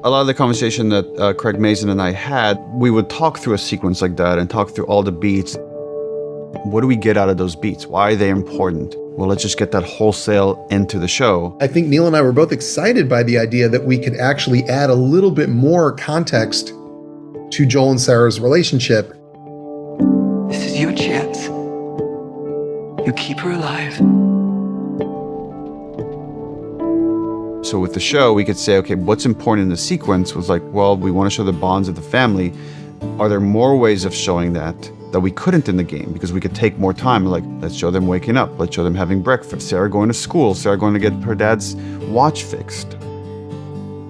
A lot of the conversation that Craig Mazin and I had, we would talk through a sequence like that and talk through all the beats. What do we get out of those beats? Why are they important? Well, let's just get that wholesale into the show. I think Neil and I were both excited by the idea that we could actually add a little bit more context to Joel and Sarah's relationship. This is your chance. You keep her alive. So with the show, we could say, okay, what's important in the sequence was like, well, we want to show the bonds of the family. Are there more ways of showing that we couldn't in the game? Because we could take more time, like, let's show them waking up, let's show them having breakfast, Sarah going to school, Sarah going to get her dad's watch fixed.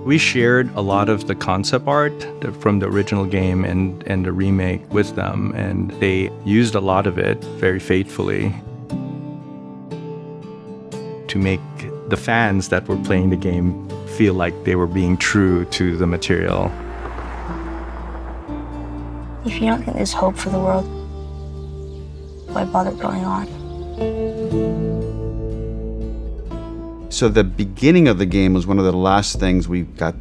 We shared a lot of the concept art from the original game and the remake with them, and they used a lot of it very faithfully to make the fans that were playing the game feel like they were being true to the material. If you don't think there's hope for the world, why bother going on? So the beginning of the game was one of the last things we got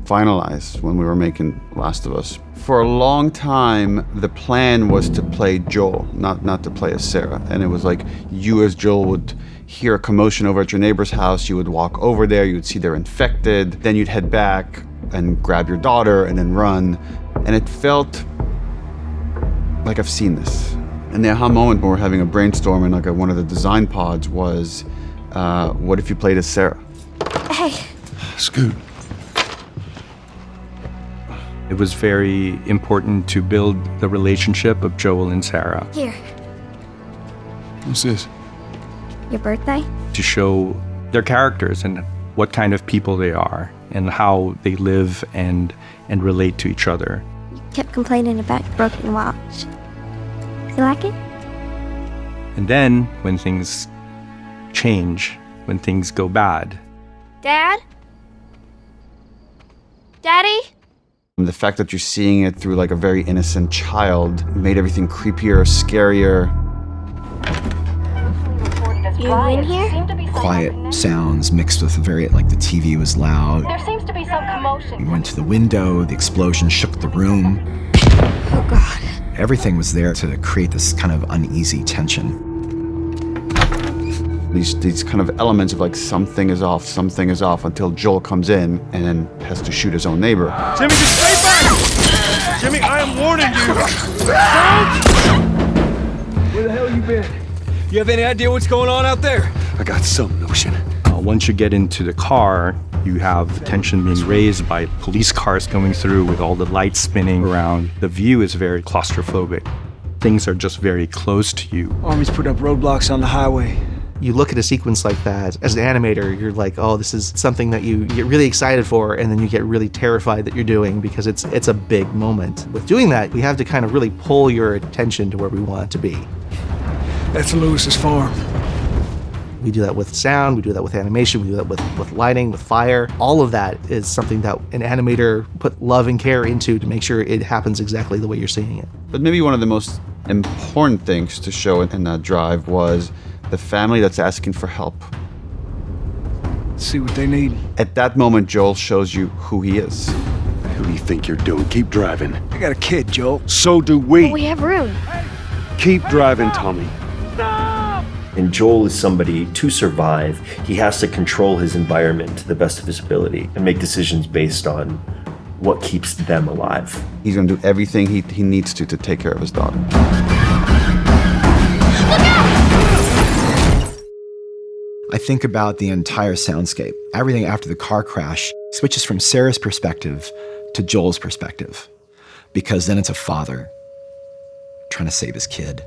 finalized when we were making Last of Us. For a long time, the plan was to play Joel, not to play as Sarah. And it was like you as Joel would hear a commotion over at your neighbor's house, you would walk over there, you would see they're infected, then you'd head back and grab your daughter and then run. And it felt like I've seen this. And the aha moment when we're having a brainstorm and like one of the design pods was, what if you played as Sarah? Hey. Scoot. It was very important to build the relationship of Joel and Sarah. Here. What's this? Your birthday? To show their characters and what kind of people they are and how they live and relate to each other. You kept complaining about your broken watch. You like it? And then when things change, when things go bad. Dad? Daddy? The fact that you're seeing it through like a very innocent child made everything creepier, scarier. You in here? Quiet sounds mixed with very, like the TV was loud. There seems to be some commotion. We went to the window, the explosion shook the room. Oh, God. Everything was there to create this kind of uneasy tension. These kind of elements of like something is off until Joel comes in and then has to shoot his own neighbor. Jimmy, just stay back! Jimmy, I am warning you! Where the hell you been? You have any idea what's going on out there? I got some notion. Once you get into the car, you have tension being raised by police cars coming through with all the lights spinning around. The view is very claustrophobic. Things are just very close to you. Army's put up roadblocks on the highway. You look at a sequence like that, as an animator, you're like, oh, this is something that you get really excited for, and then you get really terrified that you're doing because it's a big moment. With doing that, we have to kind of really pull your attention to where we want it to be. That's Lewis's farm. We do that with sound, we do that with animation, we do that with lighting, with fire. All of that is something that an animator put love and care into to make sure it happens exactly the way you're seeing it. But maybe one of the most important things to show in that drive was the family that's asking for help. Let's see what they need. At that moment, Joel shows you who he is. Who do you think you're doing? Keep driving. I got a kid, Joel. So do we. We have room. Keep driving, Tommy. And Joel is somebody, to survive, he has to control his environment to the best of his ability and make decisions based on what keeps them alive. He's gonna do everything he needs to take care of his daughter. I think about the entire soundscape. Everything after the car crash switches from Sarah's perspective to Joel's perspective, because then it's a father trying to save his kid.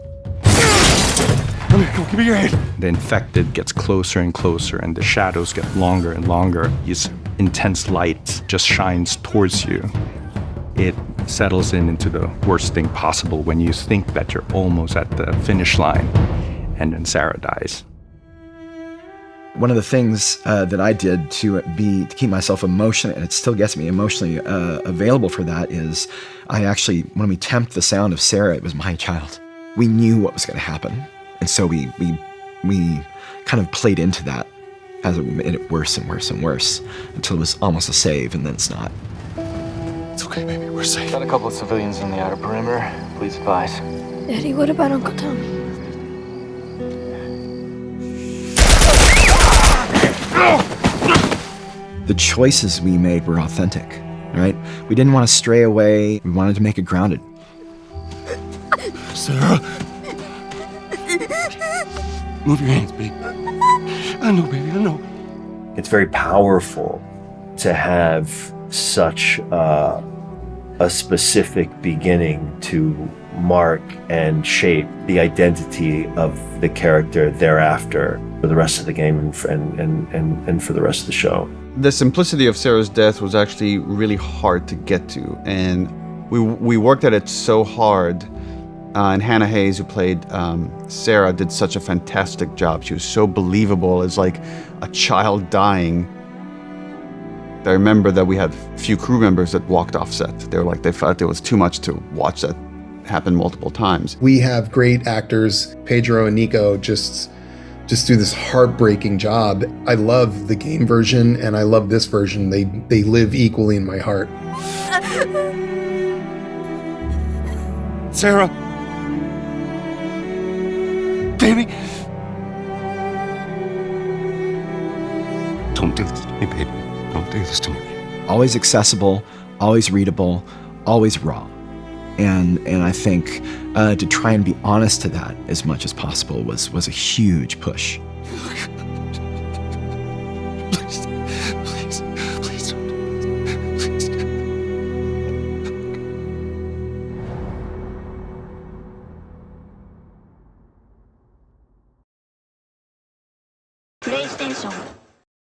Come here, give me your hand. The infected gets closer and closer, and the shadows get longer and longer. This intense light just shines towards you. It settles into the worst thing possible when you think that you're almost at the finish line, and then Sarah dies. One of the things that I did to keep myself emotionally, and it still gets me emotionally available for that, is I actually, when we temped the sound of Sarah, it was my child. We knew what was going to happen, and so we kind of played into that as it made it worse and worse and worse until it was almost a save, and then it's not. okay, baby. We're safe. Got a couple of civilians in the outer perimeter. Please advise. Daddy, what about Uncle Tommy? The choices we made were authentic, right? We didn't want to stray away. We wanted to make it grounded. Sarah. Move your hands, baby. I know, baby, I know. It's very powerful to have such a specific beginning to mark and shape the identity of the character thereafter for the rest of the game and for the rest of the show. The simplicity of Sarah's death was actually really hard to get to, and we worked at it so hard. And Hannah Hayes, who played Sarah, did such a fantastic job. She was so believable as like a child dying. I remember that we had a few crew members that walked off set. They felt it was too much to watch that happen multiple times. We have great actors. Pedro and Nico just do this heartbreaking job. I love the game version and I love this version. They live equally in my heart. Sarah. Baby. Don't do this to me, baby. Don't do this to me. Always accessible, always readable, always raw. And I think to try and be honest to that as much as possible was a huge push. Please, please, please don't do this. Please. PlayStation